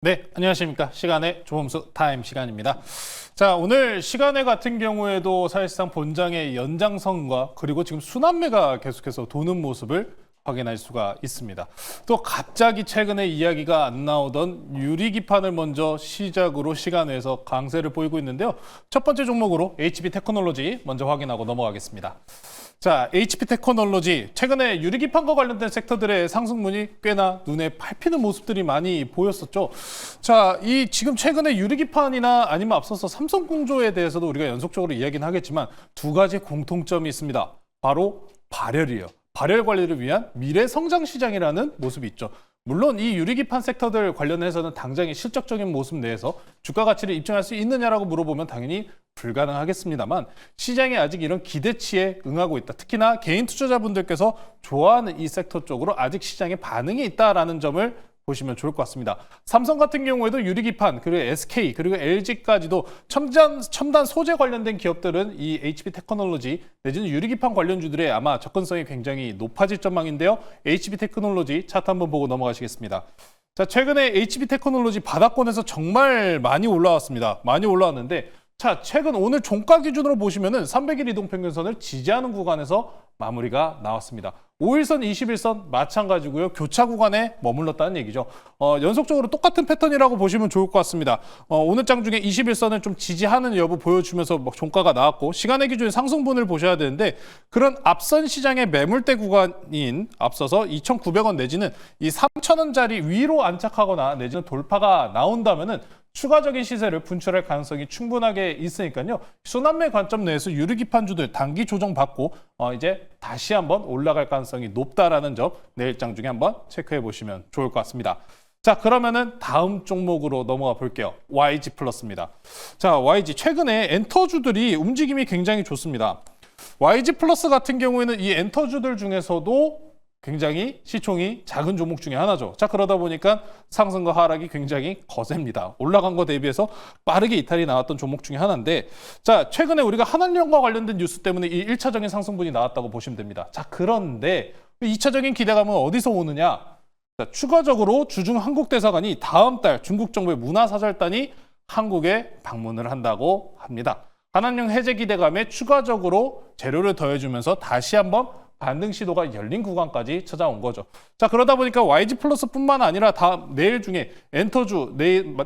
네, 안녕하십니까. 시간의 조범수 타임 시간입니다. 자, 오늘 시간회 같은 경우에도 사실상 본장의 연장선과 그리고 지금 순환매가 계속해서 도는 모습을 확인할 수가 있습니다. 또 갑자기 최근에 이야기가 안 나오던 유리기판을 먼저 시작으로 시간회에서 강세를 보이고 있는데요. 첫 번째 종목으로 HP 테크놀로지 먼저 확인하고 넘어가겠습니다. 자, HP 테크놀로지 최근에 유리기판과 관련된 섹터들의 상승분이 꽤나 눈에 밟히는 모습들이 많이 보였었죠. 자, 이 지금 최근에 유리기판이나 아니면 앞서서 삼성공조에 대해서도 우리가 연속적으로 이야기는 하겠지만 두 가지 공통점이 있습니다. 바로 발열이에요. 발열 관리를 위한 미래 성장 시장이라는 모습이 있죠. 물론 이 유리기판 섹터들 관련해서는 당장의 실적적인 모습 내에서 주가 가치를 입증할 수 있느냐라고 물어보면 당연히 불가능하겠습니다만 시장이 아직 이런 기대치에 응하고 있다. 특히나 개인 투자자분들께서 좋아하는 이 섹터 쪽으로 아직 시장에 반응이 있다라는 점을 보시면 좋을 것 같습니다. 삼성 같은 경우에도 유리기판, 그리고 SK, 그리고 LG까지도 첨단 소재 관련된 기업들은 이 HP 테크놀로지 내지는 유리기판 관련주들의 아마 접근성이 굉장히 높아질 전망인데요. HP 테크놀로지 차트 한번 보고 넘어가시겠습니다. 자, 최근에 HP 테크놀로지 바닥권에서 정말 많이 올라왔습니다. 많이 올라왔는데 자, 최근 오늘 종가 기준으로 보시면은 300일 이동평균선을 지지하는 구간에서 마무리가 나왔습니다. 5일선, 21선 마찬가지고요. 교차 구간에 머물렀다는 얘기죠. 연속적으로 똑같은 패턴이라고 보시면 좋을 것 같습니다. 오늘 장 중에 21선을 좀 지지하는 여부 보여주면서 종가가 나왔고 시간의 기준의 상승분을 보셔야 되는데 그런 앞선 시장의 매물대 구간인 앞서서 2,900원 내지는 이 3,000원짜리 위로 안착하거나 내지는 돌파가 나온다면은 추가적인 시세를 분출할 가능성이 충분하게 있으니까요. 순환매 관점 내에서 유리기판주들 단기 조정받고 이제 다시 한번 올라갈 가능성이 높다라는 점 내일 장 중에 한번 체크해 보시면 좋을 것 같습니다. 자, 그러면은 다음 종목으로 넘어가 볼게요. YG 플러스입니다. 자, YG 최근에 엔터주들이 움직임이 굉장히 좋습니다. YG 플러스 같은 경우에는 이 엔터주들 중에서도 굉장히 시총이 작은 종목 중에 하나죠. 자, 그러다 보니까 상승과 하락이 굉장히 거셉니다. 올라간 거 대비해서 빠르게 이탈이 나왔던 종목 중에 하나인데 자, 최근에 우리가 한한령과 관련된 뉴스 때문에 이 1차적인 상승분이 나왔다고 보시면 됩니다. 자, 그런데 2차적인 기대감은 어디서 오느냐? 자, 추가적으로 주중 한국대사관이 다음 달 중국 정부의 문화사절단이 한국에 방문을 한다고 합니다. 한한령 해제 기대감에 추가적으로 재료를 더해주면서 다시 한번 반등 시도가 열린 구간까지 찾아온 거죠. 자, 그러다 보니까 YG 플러스뿐만 아니라 내일 중에 엔터주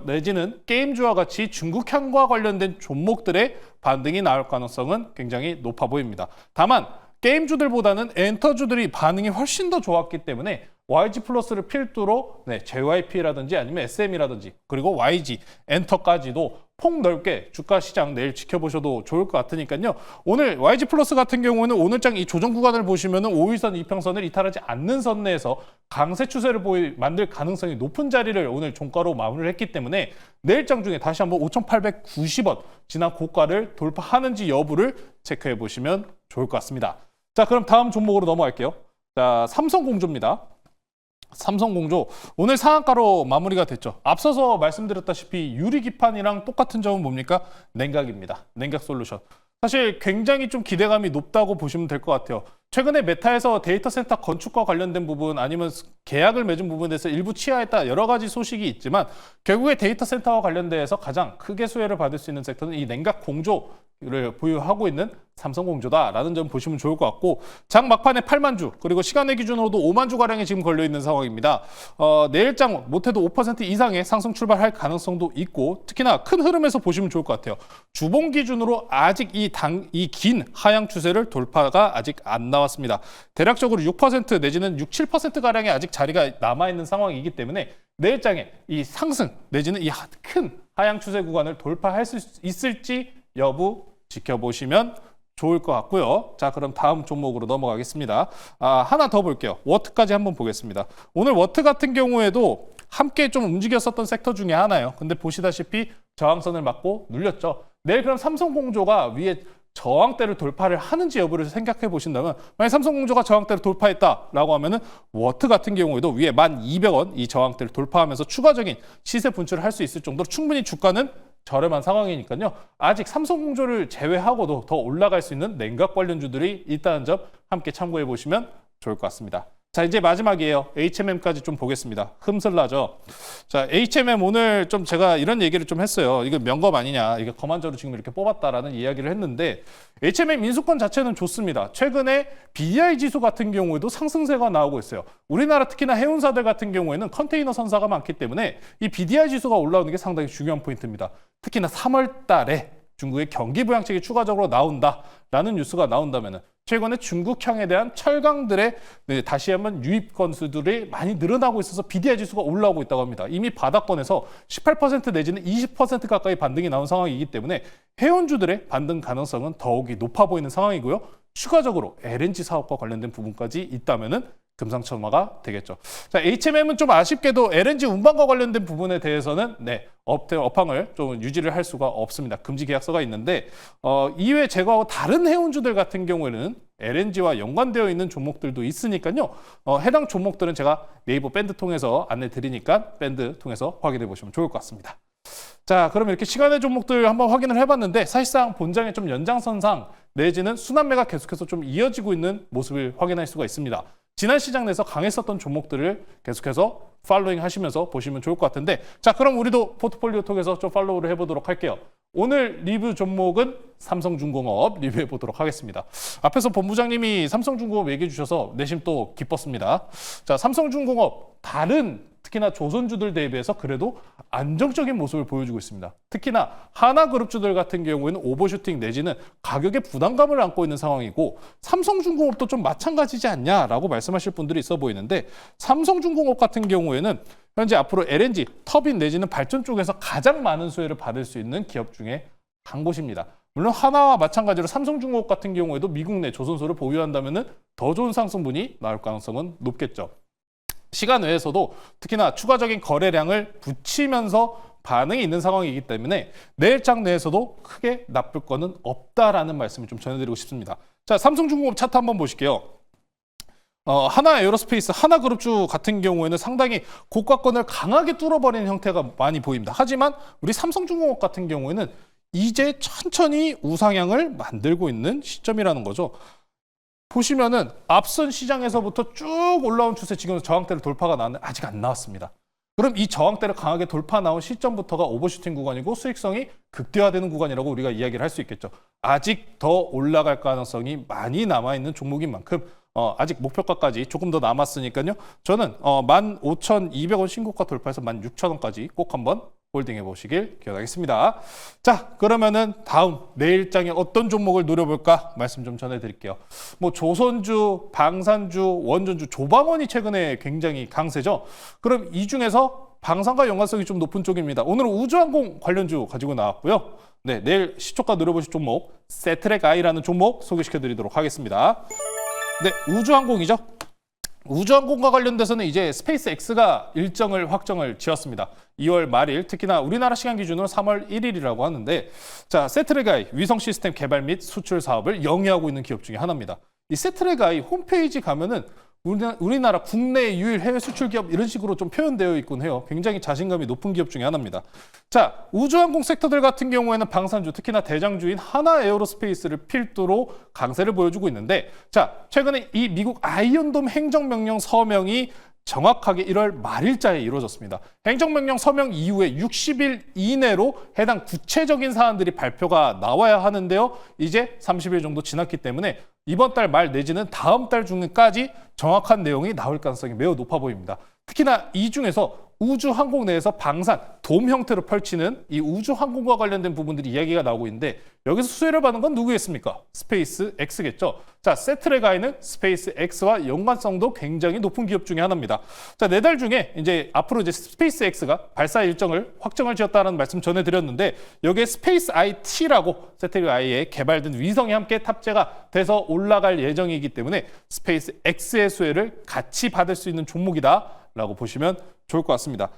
내지는 게임주와 같이 중국향과 관련된 종목들의 반등이 나올 가능성은 굉장히 높아 보입니다. 다만 게임주들보다는 엔터주들이 반응이 훨씬 더 좋았기 때문에 YG 플러스를 필두로 JYP라든지 아니면 SM이라든지 그리고 YG, 엔터까지도 폭넓게 주가 시장 내일 지켜보셔도 좋을 것 같으니까요. 오늘 YG 플러스 같은 경우에는 오늘장 이 조정 구간을 보시면은 5일선 이평선을 이탈하지 않는 선 내에서 강세 추세를 만들 가능성이 높은 자리를 오늘 종가로 마무리를 했기 때문에 내일장 중에 다시 한번 5,890원 지난 고가를 돌파하는지 여부를 체크해 보시면 좋을 것 같습니다. 자, 그럼 다음 종목으로 넘어갈게요. 자, 삼성공조입니다. 삼성공조 오늘 상한가로 마무리가 됐죠. 앞서서 말씀드렸다시피 유리기판이랑 똑같은 점은 뭡니까? 냉각입니다. 냉각솔루션. 사실 굉장히 좀 기대감이 높다고 보시면 될 것 같아요. 최근에 메타에서 데이터 센터 건축과 관련된 부분 아니면 계약을 맺은 부분에 대해서 일부 취하했다 여러 가지 소식이 있지만 결국에 데이터 센터와 관련돼서 가장 크게 수혜를 받을 수 있는 섹터는 이 냉각 공조를 보유하고 있는 삼성공조다라는 점 보시면 좋을 것 같고 장 막판에 8만 주 그리고 시간의 기준으로도 5만 주 가량이 지금 걸려 있는 상황입니다. 내일장 못해도 5% 이상의 상승 출발할 가능성도 있고 특히나 큰 흐름에서 보시면 좋을 것 같아요. 주봉 기준으로 아직 이 긴 하향 추세를 돌파가 아직 안 나왔습니다. 대략적으로 6% 내지는 6, 7% 가량의 아직 자리가 남아있는 상황이기 때문에 내일장에 이 상승 내지는 이 큰 하향 추세 구간을 돌파할 수 있을지 여부 지켜보시면 좋을 것 같고요. 자, 그럼 다음 종목으로 넘어가겠습니다. 하나 더 볼게요. 워트까지 한번 보겠습니다. 오늘 워트 같은 경우에도 함께 좀 움직였었던 섹터 중에 하나예요. 근데 보시다시피 저항선을 맞고 눌렸죠. 내일 그럼 삼성공조가 위에 저항대를 돌파를 하는지 여부를 생각해 보신다면 만약 삼성공조가 저항대를 돌파했다라고 하면은 워트 같은 경우에도 위에 1,200원 이 저항대를 돌파하면서 추가적인 시세 분출을 할 수 있을 정도로 충분히 주가는 저렴한 상황이니까요. 아직 삼성공조를 제외하고도 더 올라갈 수 있는 냉각 관련주들이 있다는 점 함께 참고해 보시면 좋을 것 같습니다. 자, 이제 마지막이에요. HMM까지 좀 보겠습니다. 흠슬나죠. 자, HMM 오늘 좀 제가 이런 얘기를 좀 했어요. 이거 명검 아니냐. 이게 거만저로 지금 이렇게 뽑았다라는 이야기를 했는데 HMM 인수권 자체는 좋습니다. 최근에 BDI 지수 같은 경우에도 상승세가 나오고 있어요. 우리나라 특히나 해운사들 같은 경우에는 컨테이너 선사가 많기 때문에 이 BDI 지수가 올라오는 게 상당히 중요한 포인트입니다. 특히나 3월 달에 중국의 경기 부양책이 추가적으로 나온다라는 뉴스가 나온다면은 최근에 중국향에 대한 철강들의 다시 한번 유입 건수들이 많이 늘어나고 있어서 BDI 지수가 올라오고 있다고 합니다. 이미 바닥권에서 18% 내지는 20% 가까이 반등이 나온 상황이기 때문에 해운주들의 반등 가능성은 더욱이 높아 보이는 상황이고요. 추가적으로 LNG 사업과 관련된 부분까지 있다면은 금상첨화가 되겠죠. 자, HMM은 좀 아쉽게도 LNG 운반과 관련된 부분에 대해서는 업황을 좀 유지를 할 수가 없습니다. 금지 계약서가 있는데 이외에 제거하고 다른 해운주들 같은 경우에는 LNG와 연관되어 있는 종목들도 있으니까요. 해당 종목들은 제가 네이버 밴드 통해서 안내 드리니까 밴드 통해서 확인해 보시면 좋을 것 같습니다. 자, 그럼 이렇게 시간의 종목들 한번 확인을 해봤는데 사실상 본장의 좀 연장선상 내지는 순환매가 계속해서 좀 이어지고 있는 모습을 확인할 수가 있습니다. 지난 시장 내에서 강했었던 종목들을 계속해서 팔로잉 하시면서 보시면 좋을 것 같은데 자, 그럼 우리도 포트폴리오 통해서 좀 팔로우를 해보도록 할게요. 오늘 리뷰 종목은 삼성중공업 리뷰해 보도록 하겠습니다. 앞에서 본부장님이 삼성중공업 얘기해 주셔서 내심 또 기뻤습니다. 자, 삼성중공업 다른 특히나 조선주들 대비해서 그래도 안정적인 모습을 보여주고 있습니다. 특히나 하나그룹주들 같은 경우에는 오버슈팅 내지는 가격에 부담감을 안고 있는 상황이고 삼성중공업도 좀 마찬가지지 않냐라고 말씀하실 분들이 있어 보이는데 삼성중공업 같은 경우에는 현재 앞으로 LNG, 터빈 내지는 발전 쪽에서 가장 많은 수혜를 받을 수 있는 기업 중에 한 곳입니다. 물론 하나와 마찬가지로 삼성중공업 같은 경우에도 미국 내 조선소를 보유한다면 더 좋은 상승분이 나올 가능성은 높겠죠. 시간 외에서도 특히나 추가적인 거래량을 붙이면서 반응이 있는 상황이기 때문에 내일장 내에서도 크게 나쁠 거는 없다라는 말씀을 좀 전해드리고 싶습니다. 자, 삼성중공업 차트 한번 보실게요. 하나 에어로스페이스, 하나그룹주 같은 경우에는 상당히 고가권을 강하게 뚫어버리는 형태가 많이 보입니다. 하지만 우리 삼성중공업 같은 경우에는 이제 천천히 우상향을 만들고 있는 시점이라는 거죠. 보시면은 앞선 시장에서부터 쭉 올라온 추세 지금 저항대를 돌파가 나왔는데 아직 안 나왔습니다. 그럼 이 저항대를 강하게 돌파 나온 시점부터가 오버슈팅 구간이고 수익성이 극대화되는 구간이라고 우리가 이야기를 할 수 있겠죠. 아직 더 올라갈 가능성이 많이 남아있는 종목인 만큼 아직 목표가까지 조금 더 남았으니까요. 저는 15,200원 신고가 돌파해서 16,000원까지 꼭 한번 홀딩해 보시길 기원하겠습니다. 자, 그러면은 다음 내일장에 어떤 종목을 노려볼까 말씀 좀 전해드릴게요. 뭐 조선주, 방산주, 원전주, 조방원이 최근에 굉장히 강세죠. 그럼 이 중에서 방산과 연관성이 좀 높은 쪽입니다. 오늘은 우주항공 관련주 가지고 나왔고요. 네, 내일 시초가 노려보실 종목 세트랙 I라는 종목 소개시켜드리도록 하겠습니다. 네, 우주항공이죠. 우주항공과 관련돼서는 이제 스페이스X가 일정을 확정을 지었습니다. 2월 말일, 특히나 우리나라 시간 기준으로 3월 1일이라고 하는데 자, 세트랙아이 위성 시스템 개발 및 수출 사업을 영위하고 있는 기업 중에 하나입니다. 이 세트랙아이 홈페이지 가면은 우리나라 국내 유일 해외 수출 기업 이런 식으로 좀 표현되어 있곤 해요. 굉장히 자신감이 높은 기업 중에 하나입니다. 자, 우주항공 섹터들 같은 경우에는 방산주, 특히나 대장주인 하나 에어로스페이스를 필두로 강세를 보여주고 있는데 자, 최근에 이 미국 아이언돔 행정명령 서명이 정확하게 1월 말일자에 이루어졌습니다. 행정명령 서명 이후에 60일 이내로 해당 구체적인 사안들이 발표가 나와야 하는데요. 이제 30일 정도 지났기 때문에 이번 달 말 내지는 다음 달 중까지 정확한 내용이 나올 가능성이 매우 높아 보입니다. 특히나 이 중에서 우주항공 내에서 방산, 돔 형태로 펼치는 이 우주항공과 관련된 부분들이 이야기가 나오고 있는데 여기서 수혜를 받는 건 누구겠습니까? 스페이스 X겠죠. 자, 세트랙아이는 스페이스 X와 연관성도 굉장히 높은 기업 중에 하나입니다. 자, 4달 중에 이제 앞으로 이제 스페이스 X가 발사 일정을 확정을 지었다는 말씀 전해드렸는데 여기에 스페이스 IT라고 세트랙아이에 개발된 위성이 함께 탑재가 돼서 올라갈 예정이기 때문에 스페이스 X의 수혜를 같이 받을 수 있는 종목이다라고 보시면 좋을 것 같습니다.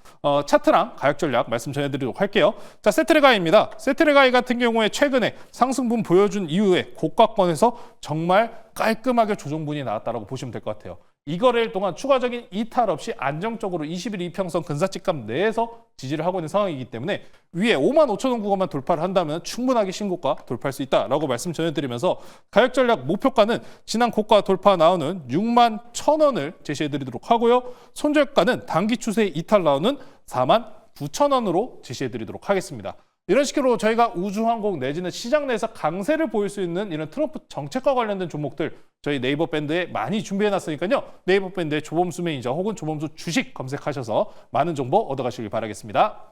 차트랑 가격 전략 말씀 전해드리도록 할게요. 자, 세트랙아이입니다. 세트랙아이 같은 경우에 최근에 상승분 보여준 이후에 고가권에서 정말 깔끔하게 조정분이 나왔다고 보시면 될 것 같아요. 이 거래일 동안 추가적인 이탈 없이 안정적으로 20일 이평선 근사치값 내에서 지지를 하고 있는 상황이기 때문에 위에 55,000원 구간만 돌파를 한다면 충분하게 신고가 돌파할 수 있다라고 말씀 전해드리면서 가격 전략 목표가는 지난 고가 돌파 나오는 61,000원을 제시해드리도록 하고요. 손절가는 단기 추세 이탈 나오는 49,000원으로 제시해드리도록 하겠습니다. 이런 식으로 저희가 우주항공 내지는 시장 내에서 강세를 보일 수 있는 이런 트럼프 정책과 관련된 종목들 저희 네이버 밴드에 많이 준비해놨으니까요. 네이버 밴드에 조범수 매니저 혹은 조범수 주식 검색하셔서 많은 정보 얻어가시길 바라겠습니다.